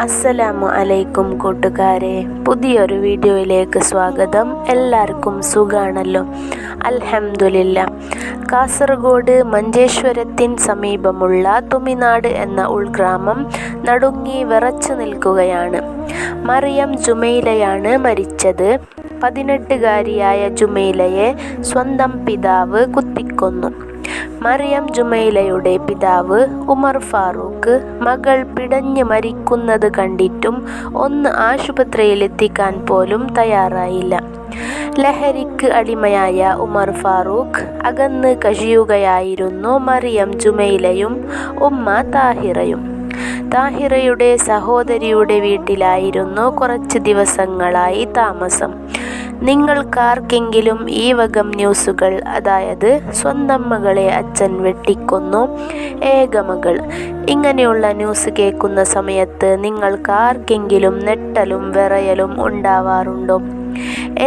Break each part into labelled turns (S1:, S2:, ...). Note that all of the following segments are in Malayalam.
S1: അസ്സലാമു അലൈക്കും കൂട്ടുകാരെ, പുതിയൊരു വീഡിയോയിലേക്ക് സ്വാഗതം. എല്ലാവർക്കും സുഖാണല്ലോ? അൽഹംദുലില്ലാ. കാസർഗോഡ് മഞ്ചേശ്വരത്തിന് സമീപമുള്ള തുമിനാട് എന്ന ഉൾഗ്രാമം നടുങ്ങി വിറച്ചു നിൽക്കുകയാണ്. മറിയം ജുമൈലയാണ് മരിച്ചത്. 18-കാരിയായ ജുമൈലയെ സ്വന്തം പിതാവ് കുത്തിക്കൊന്നു. മറിയം ജുമൈലയുടെ പിതാവ് ഉമർ ഫാറൂഖ് മകൾ പിടഞ്ഞ് മരിക്കുന്നത് കണ്ടിട്ടും ഒന്ന് ആശുപത്രിയിലെത്തിക്കാൻ പോലും തയ്യാറായില്ല. ലഹരിക്ക് അടിമയായ ഉമർ ഫാറൂഖ് അകന്ന് കഴിയുകയായിരുന്നു മറിയം ജുമൈലയും ഉമ്മ താഹിറയും. താഹിറയുടെ സഹോദരിയുടെ വീട്ടിലായിരുന്നു കുറച്ച് ദിവസങ്ങളായി താമസം. നിങ്ങൾക്കാർക്കെങ്കിലും ഈ വകം ന്യൂസുകൾ, അതായത് സ്വന്തം മകളെ അച്ഛൻ വെട്ടിക്കൊന്നു, ഏകമകൾ, ഇങ്ങനെയുള്ള ന്യൂസ് കേൾക്കുന്ന സമയത്ത് നിങ്ങൾക്കാർക്കെങ്കിലും നെട്ടലും വിറയലും ഉണ്ടാവാറുണ്ടോ?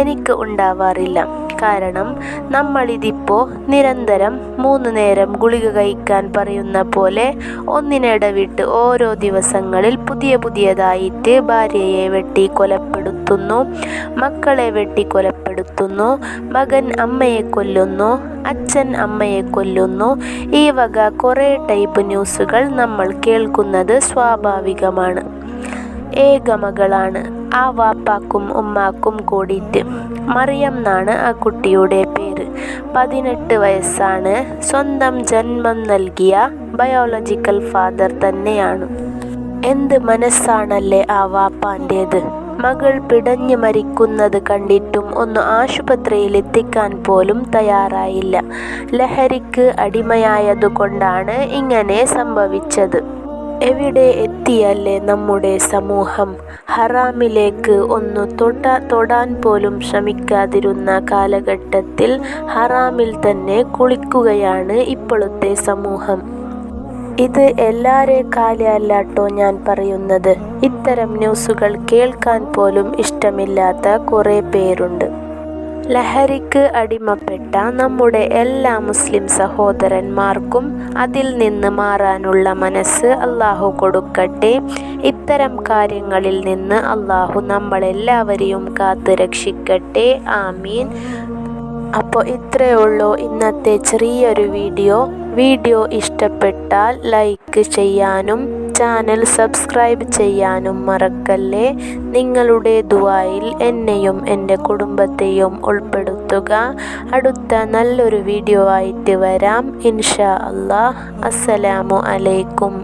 S1: എനിക്ക് ഉണ്ടാവാറില്ല. കാരണം നമ്മളിതിപ്പോൾ നിരന്തരം 3 നേരം ഗുളിക കഴിക്കാൻ പറയുന്ന പോലെ ഒന്നിനിടവിട്ട് ഓരോ ദിവസങ്ങളിൽ പുതിയതായിട്ട് ഭാര്യയെ വെട്ടി കൊലപ്പെടുത്തുന്നു, മക്കളെ വെട്ടി കൊലപ്പെടുത്തുന്നു, മകൻ അമ്മയെ കൊല്ലുന്നു, അച്ഛൻ അമ്മയെ കൊല്ലുന്നു. ഈ വക കുറേ ടൈപ്പ് ന്യൂസുകൾ നമ്മൾ കേൾക്കുന്നത് സ്വാഭാവികമാണ്. ഏകമകളാണ്, ആ വാപ്പാക്കും ഉമ്മാക്കും കൂടിയിട്ട്. മറിയം എന്നാണ് ആ കുട്ടിയുടെ പേര്. 18 വയസ്സാണ്. സ്വന്തം ജന്മം നൽകിയ ബയോളജിക്കൽ ഫാദർ തന്നെയാണ്. എന്ത് മനസ്സാണല്ലേ ആ വാപ്പാൻ്റേത്. മകൾ പിടഞ്ഞു മരിക്കുന്നത് കണ്ടിട്ടും ഒന്ന് ആശുപത്രിയിൽ എത്തിക്കാൻ പോലും തയ്യാറായില്ല. ലഹരിക്ക് അടിമയായതുകൊണ്ടാണ് ഇങ്ങനെ സംഭവിച്ചത്. എവിടെ എത്തിയല്ലേ നമ്മുടെ സമൂഹം? ഹറാമിലേക്ക് ഒന്ന് തൊടാൻ പോലും ശ്രമിക്കാതിരുന്ന കാലഘട്ടത്തിൽ ഹറാമിൽ തന്നെ കുളിക്കുകയാണ് ഇപ്പോഴത്തെ സമൂഹം. ഇത് എല്ലാവരെക്കാലല്ലാട്ടോ ഞാൻ പറയുന്നത്. ഇത്തരം ന്യൂസുകൾ കേൾക്കാൻ പോലും ഇഷ്ടമില്ലാത്ത കുറേ പേരുണ്ട്. ലഹരിക്ക് അടിമപ്പെട്ട നമ്മുടെ എല്ലാ മുസ്ലിം സഹോദരന്മാർക്കും അതിൽ നിന്ന് മാറാനുള്ള മനസ്സ് അള്ളാഹു കൊടുക്കട്ടെ. ഇത്തരം കാര്യങ്ങളിൽ നിന്ന് അള്ളാഹു നമ്മളെല്ലാവരെയും കാത്ത് രക്ഷിക്കട്ടെ. ആമീൻ. അപ്പോൾ ഇത്രയേ ഉള്ളൂ ഇന്നത്തെ ചെറിയൊരു വീഡിയോ ഇഷ്ടപ്പെട്ടാൽ ലൈക്ക് ചെയ്യാനും ചാനൽ സബ്സ്ക്രൈബ് ചെയ്യാനും മറക്കല്ലേ. നിങ്ങളുടെ ദുആയിൽ എന്നെയും എൻ്റെ കുടുംബത്തെയും ഉൾപ്പെടുത്തുക. അടുത്ത നല്ലൊരു വീഡിയോ ആയിട്ട് വരാം ഇൻഷാ അല്ലാഹ്. അസ്സലാമു അലൈക്കും.